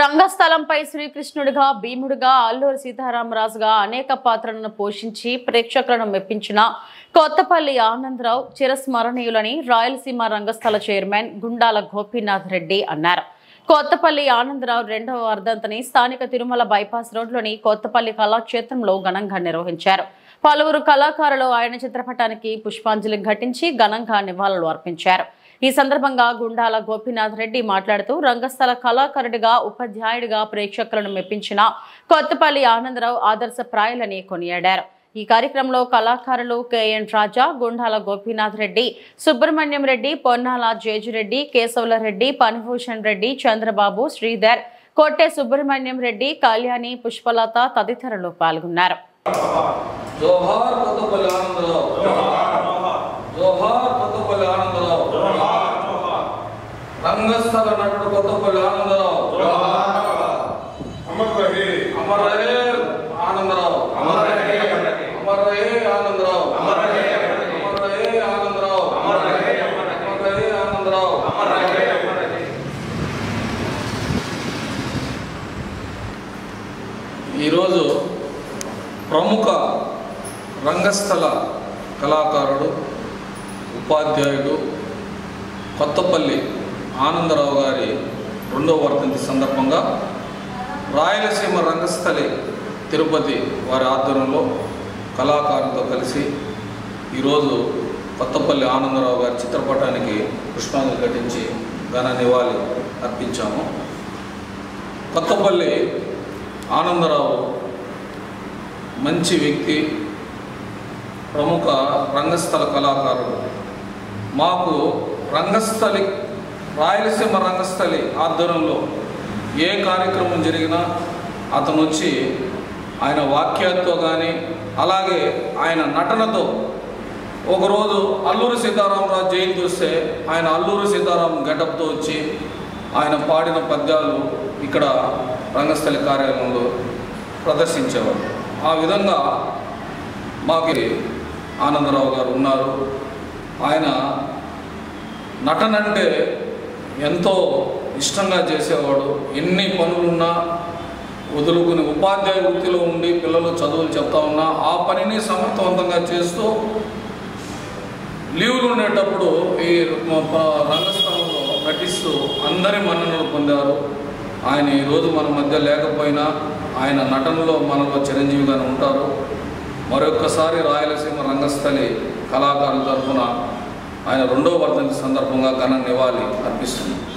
రంగస్థలంపై శ్రీకృష్ణుడిగా భీముడిగా అల్లూరి సీతారామరాజుగా అనేక పాత్రలను పోషించి ప్రేక్షకులను మెప్పించిన కొత్తపల్లి ఆనందరావు చిరస్మరణీయులని రాయలసీమ రంగస్థల చైర్మన్ గుండాల గోపీనాథ్ రెడ్డి అన్నారు. కొత్తపల్లి ఆనందరావు రెండవ వర్ధంతిని స్థానిక తిరుమల బైపాస్ రోడ్లోని కొత్తపల్లి కళాక్షేత్రంలో ఘనంగా నిర్వహించారు. పలువురు కళాకారులు ఆయన చిత్రపటానికి పుష్పాంజలి ఘటించి ఘనంగా నివాళులు అర్పించారు. ఈ సందర్భంగా గుండాల గోపీనాథ్ రెడ్డి మాట్లాడుతూ రంగస్థల కళాకారుడిగా ఉపాధ్యాయుడిగా ప్రేక్షకులను మెప్పించిన కొత్తపల్లి ఆనందరావు ఆదర్శప్రాయులని కొనియాడారు. ఈ కార్యక్రమంలో కళాకారులు కెఎన్ రాజా, గుండాల గోపీనాథ్ రెడ్డి, సుబ్రహ్మణ్యం రెడ్డి, పొన్నాల జేజిరెడ్డి, కేశవుల రెడ్డి, పనిభూషణ్ రెడ్డి, చంద్రబాబు, శ్రీధర్, కోటె సుబ్రహ్మణ్యం రెడ్డి, కళ్యాణి, పుష్పలత తదితరులు పాల్గొన్నారు. జోహార్ కొత్తపల్లి ఆనందరావు, జోహార్ కొత్తపల్లి ఆనందరావు, రంగస్థల నటుడు కొత్తపల్లి ఆనందరావు, అమర్ రహే ఆనందరావు, అమర్ రహే ఆనందరావు, అమర్ రహే ఆనందరావు, అమర్ రహే ఆనందరావు. ఈరోజు ప్రముఖ రంగస్థల కళాకారుడు, ఉపాధ్యాయుడు కొత్తపల్లి ఆనందరావు గారి రెండవ వర్ధంతి సందర్భంగా రాయలసీమ రంగస్థలి తిరుపతి వారి ఆధ్వర్యంలో కళాకారులతో కలిసి ఈరోజు కొత్తపల్లి ఆనందరావు గారి చిత్రపటానికి పుష్పాంజలి ఘటించి ఘన నివాళి అర్పించాము. కొత్తపల్లి ఆనందరావు మంచి వ్యక్తి, ప్రముఖ రంగస్థల కళాకారుడు. మాకు రంగస్థలి రాయలసీమ రంగస్థలి ఆధ్వర్యంలో ఏ కార్యక్రమం జరిగినా అతను వచ్చి ఆయన వాక్యాలతో కానీ అలాగే ఆయన నటనతో, ఒకరోజు అల్లూరి సీతారామరాజు జయంతి వస్తే ఆయన అల్లూరి సీతారాం గెటప్తో వచ్చి ఆయన పాడిన పద్యాలు ఇక్కడ రంగస్థలి కార్యాలయంలో ప్రదర్శించేవారు. ఆ విధంగా మాకు ఆనందరావు గారు ఉన్నారు. ఆయన నటన అంటే ఎంతో ఇష్టంగా చేసేవాడు. ఎన్ని పనులున్నా వదులుకుని ఉపాధ్యాయ వృత్తిలో ఉండి పిల్లలు చదువులు చెప్తా ఉన్నా ఆ పనిని సమర్థవంతంగా చేస్తూ లీవ్లు ఉండేటప్పుడు ఈ రంగస్థలంలో నటిస్తూ అందరి మన్ననలు పొందారు. ఆయన ఈరోజు మన మధ్య లేకపోయినా ఆయన నటనలో మనలో చిరంజీవిగానే ఉంటారు. మరొక్కసారి రాయలసీమ రంగస్థలి కళాకారుల తరఫున ఆయన రెండవ వర్ధంతి సందర్భంగా ఘన నివాళి అర్పిస్తున్నాం.